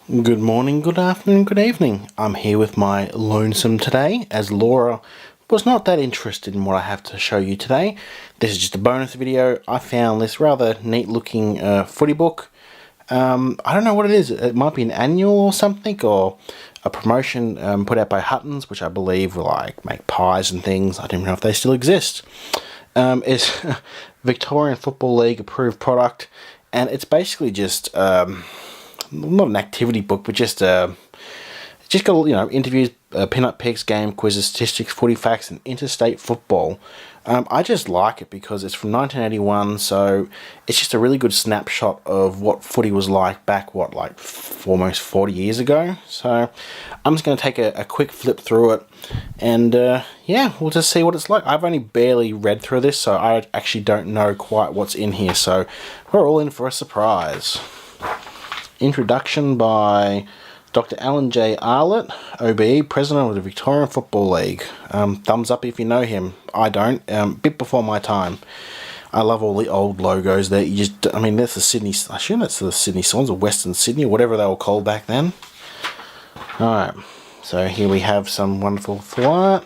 Good morning, good afternoon, good evening. I'm here with my lonesome today, as Laura was not that interested in what I have to show you today. This is just a bonus video. I found this rather neat looking footy book. I don't know what it is. It might be an annual or something, or a promotion put out by Hutton's, which I believe will like make pies and things. I don't know if they still exist. It's Victorian Football League approved product, and it's basically just not an activity book, but just got interviews, pin-up picks, game quizzes, statistics, footy facts, and interstate football. I just like it because it's from 1981, so it's just a really good snapshot of what footy was like back, almost 40 years ago. So I'm just going to take a quick flip through it, and yeah, we'll just see what it's like. I've only barely read through this, so I actually don't know quite what's in here, so we're all in for a surprise. Introduction by Dr. Alan J. Arlett, OBE, President of the Victorian Football League. Thumbs up if you know him. I don't. Bit before my time. I love all the old logos there. That's the Sydney. I assume that's the Sydney Swans or Western Sydney or whatever they were called back then. Alright, so here we have some wonderful art.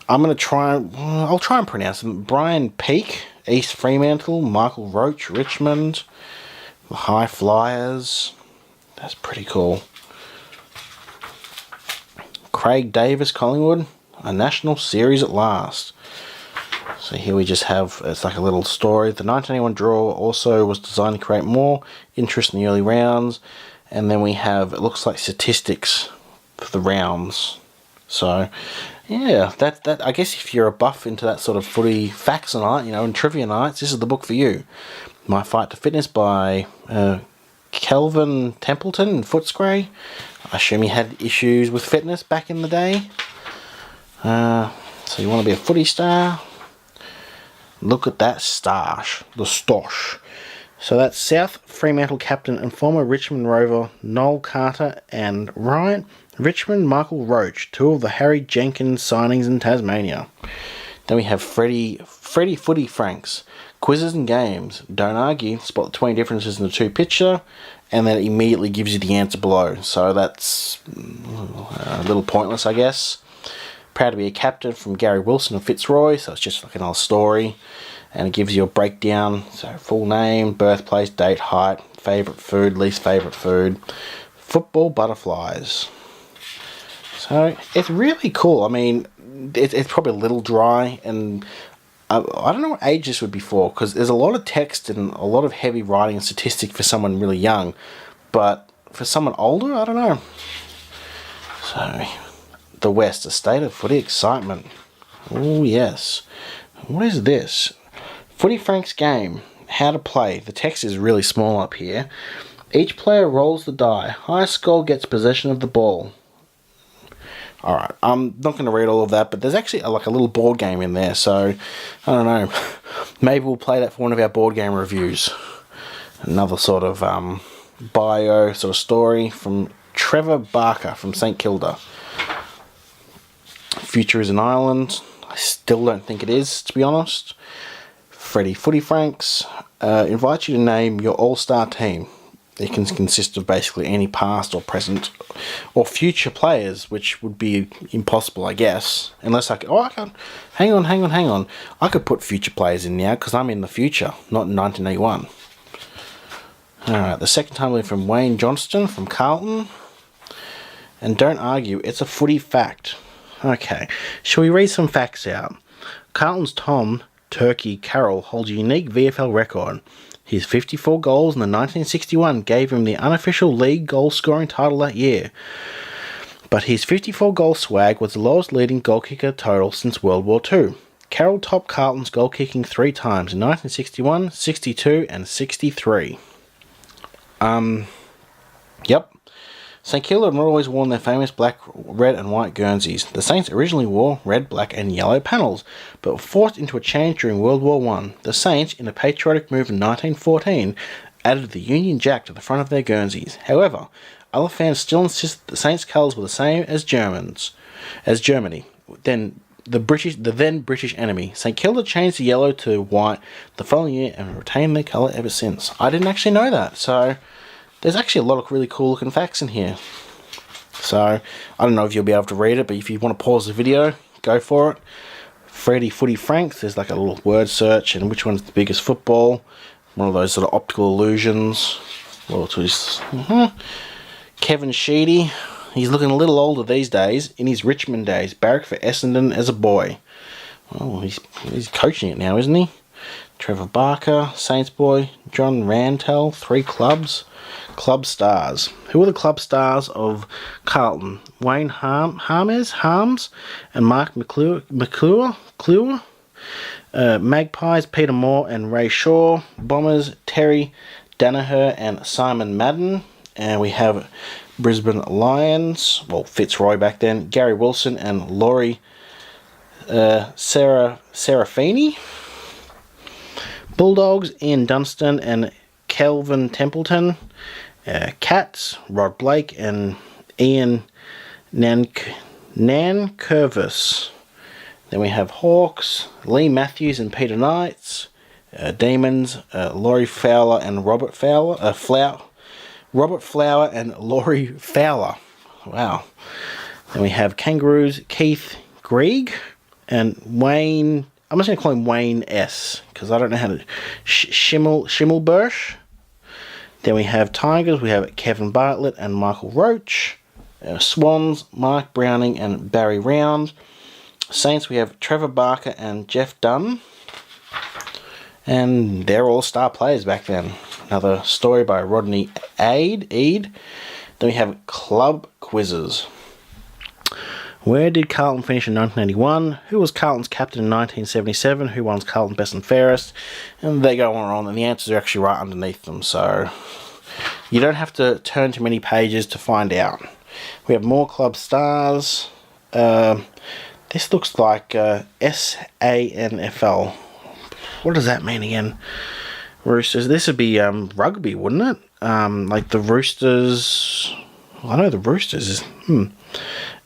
I'll try and pronounce them. Brian Peake, East Fremantle, Michael Roach, Richmond, the High Flyers. That's pretty cool. Craig Davis, Collingwood, a national series at last. So here we just have, it's like a little story. The 1981 draw also was designed to create more interest in the early rounds. And then we have, it looks like statistics for the rounds. So yeah, that I guess if you're a buff into that sort of footy facts night, and trivia nights, this is the book for you. My Fight to Fitness by Kelvin Templeton in Footscray. I assume he had issues with fitness back in the day. So you want to be a footy star? Look at that stoush. The stoush. So that's South Fremantle captain and former Richmond Rover Noel Carter and Richmond Michael Roach, two of the Harry Jenkins signings in Tasmania. Then we have Freddie Footy Franks. Quizzes and games. Don't argue. Spot the 20 differences in the two picture, and then it immediately gives you the answer below. So that's a little pointless, I guess. Proud to be a captain from Gary Wilson of Fitzroy. So it's just like another story, and it gives you a breakdown. So full name, birthplace, date, height, favourite food, least favourite food, football butterflies. So it's really cool. I mean, it's probably a little dry, and I don't know what age this would be for, because there's a lot of text and a lot of heavy writing and statistic for someone really young, but for someone older, I don't know. So, the West, a state of footy excitement. Oh yes. What is this? Footy Frank's game. How to play. The text is really small up here. Each player rolls the die. Highest score gets possession of the ball. Alright, I'm not going to read all of that, but there's actually like a little board game in there, so I don't know. Maybe we'll play that for one of our board game reviews. Another sort of bio sort of story from Trevor Barker from St Kilda. Future is an island. I still don't think it is, to be honest. Freddie Footy Franks invites you to name your all-star team. It can consist of basically any past or present or future players, which would be impossible, I guess. Unless I can... Hang on. I could put future players in now, because I'm in the future, not in 1981. Alright, the second time we're from Wayne Johnston from Carlton. And don't argue, it's a footy fact. Okay, shall we read some facts out? Carlton's Tom Turkey Carroll holds a unique VFL record. His 54 goals in the 1961 gave him the unofficial league goal-scoring title that year. But his 54-goal swag was the lowest leading goal-kicker total since World War II. Carroll topped Carlton's goal-kicking 3 times in 1961, 62 and 63. Yep. St Kilda had not always worn their famous black, red and white Guernseys. The Saints originally wore red, black and yellow panels, but were forced into a change during World War I. The Saints, in a patriotic move in 1914, added the Union Jack to the front of their Guernseys. However, other fans still insist that the Saints' colours were the same as Germany. Then the then British enemy. St Kilda changed the yellow to white the following year and retained their colour ever since. I didn't actually know that, so there's actually a lot of really cool looking facts in here. So, I don't know if you'll be able to read it, but if you want to pause the video, go for it. Freddy Footy Franks, there's like a little word search, and which one's the biggest football. One of those sort of optical illusions. Well, Kevin Sheedy, he's looking a little older these days. In his Richmond days, barracked for Essendon as a boy. Oh, he's coaching it now, isn't he? Trevor Barker, Saints boy. John Rantel, 3 clubs. Club stars. Who are the club stars of Carlton? Wayne Harms and Mark McClure. Magpies, Peter Moore and Ray Shaw. Bombers, Terry Danaher and Simon Madden. And we have Brisbane Lions, well, Fitzroy back then, Gary Wilson and Laurie Serafini. Bulldogs, Ian Dunstan and Kelvin Templeton. Cats, Rod Blake and Ian Nankervis. Then we have Hawks, Lee Matthews and Peter Knights. Demons, Laurie Fowler and Robert Flower and Laurie Fowler. Wow. Then we have Kangaroos, Keith Grieg and Wayne. I'm just going to call him Wayne S. because I don't know how to. Schimmelbusch. Then we have Tigers. We have Kevin Bartlett and Michael Roach. Swans, Mark Browning and Barry Round. Saints, we have Trevor Barker and Jeff Dunn. And they're all star players back then. Another story by Rodney Eade. Then we have club quizzes. Where did Carlton finish in 1981? Who was Carlton's captain in 1977? Who won Carlton best and fairest? And they go on, and the answers are actually right underneath them. So you don't have to turn too many pages to find out. We have more club stars. This looks like SANFL. What does that mean again? Roosters. This would be rugby, wouldn't it? Like the Roosters. I know the Roosters is.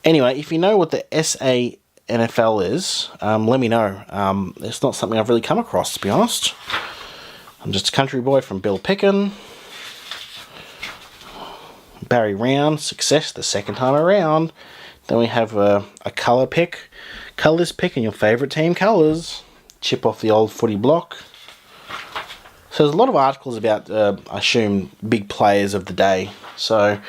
Anyway, if you know what the SANFL is, let me know. It's not something I've really come across, to be honest. I'm just a country boy from Bill Pickin. Barry Round, success the second time around. Then we have a colour pick. Colours pick in your favourite team colours. Chip off the old footy block. So there's a lot of articles about, I assume, big players of the day. So,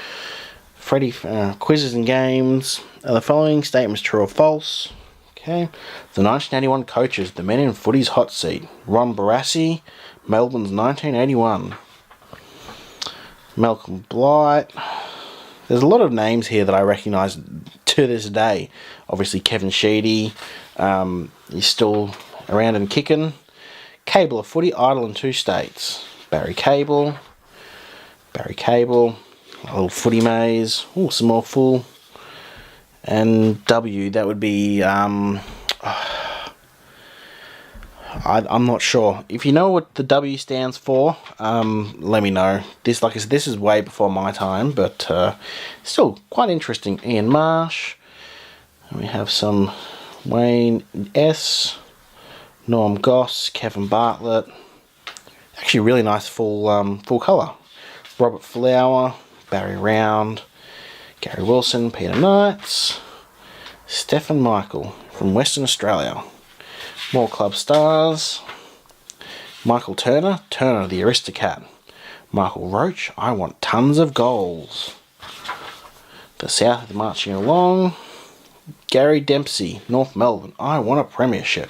Freddie, quizzes and games. Are the following statements true or false? Okay. The 1981 coaches, the men in footy's hot seat. Ron Barassi, Melbourne's 1981. Malcolm Blight. There's a lot of names here that I recognise to this day. Obviously, Kevin Sheedy. He's still around and kicking. Cable of footy, idle in 2 states. Barry Cable. A little footy maze. Oh, some more full. And W, that would be, I'm not sure. If you know what the W stands for, let me know. This, like I said, this is way before my time, but still quite interesting. Ian Marsh. And we have some Wayne S. Norm Goss, Kevin Bartlett. Actually, really nice full colour. Robert Flower, Barry Round, Gary Wilson, Peter Knights, Stephen Michael from Western Australia. More club stars. Michael Turner the Aristocat. Michael Roach, I want tons of goals. The South is marching along. Gary Dempsey, North Melbourne, I want a premiership.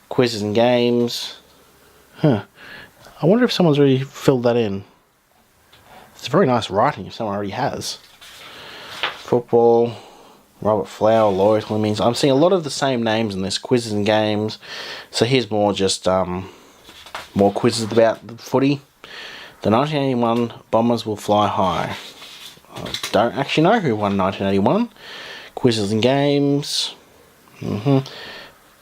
Quizzes and games. I wonder if someone's already filled that in. It's very nice writing if someone already has. Football. Robert Flower, Lloyd Flemings. I'm seeing a lot of the same names in this. Quizzes and games. So here's more just more quizzes about the footy. The 1981 Bombers will fly high. I don't actually know who won 1981. Quizzes and games.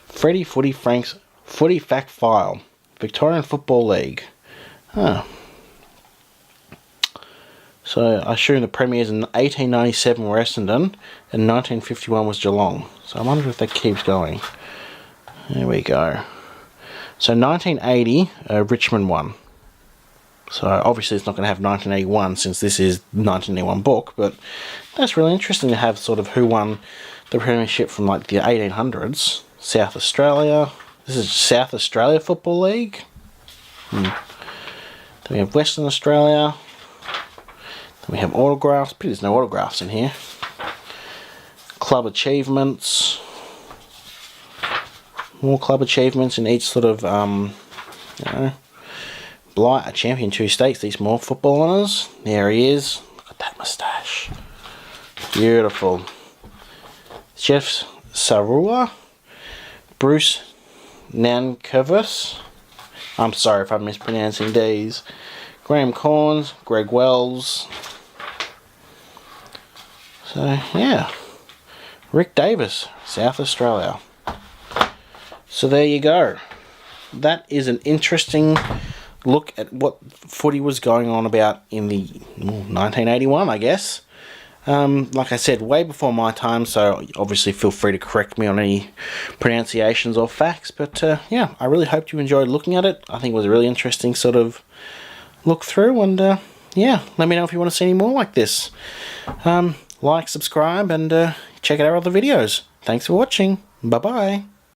Freddie Footy Franks Footy Fact File. Victorian Football League. So I assume the premiers in 1897 were Essendon and 1951 was Geelong. So I wonder if that keeps going. There we go. So 1980, Richmond won. So obviously it's not going to have 1981 since this is 1981 book, but that's really interesting to have sort of who won the premiership from like the 1800s. South Australia. This is South Australia Football League. Then we have Western Australia. Then we have autographs. But there's no autographs in here. Club achievements. More club achievements in each sort of, you know, Blight, a champion 2 states, these more football honours. There he is. Look at that moustache. Beautiful. Jeff Sarua. Bruce Nankervis. I'm sorry if I'm mispronouncing these. Graham Corns. Greg Wells. So, yeah. Rick Davis, South Australia. So there you go. That is an interesting look at what footy was going on about in the 1981, I guess. Like I said, way before my time, so obviously feel free to correct me on any pronunciations or facts. But yeah, I really hope you enjoyed looking at it. I think it was a really interesting sort of look through, and yeah, let me know if you want to see any more like this. Like, subscribe, and check out our other videos. Thanks for watching. Bye-bye.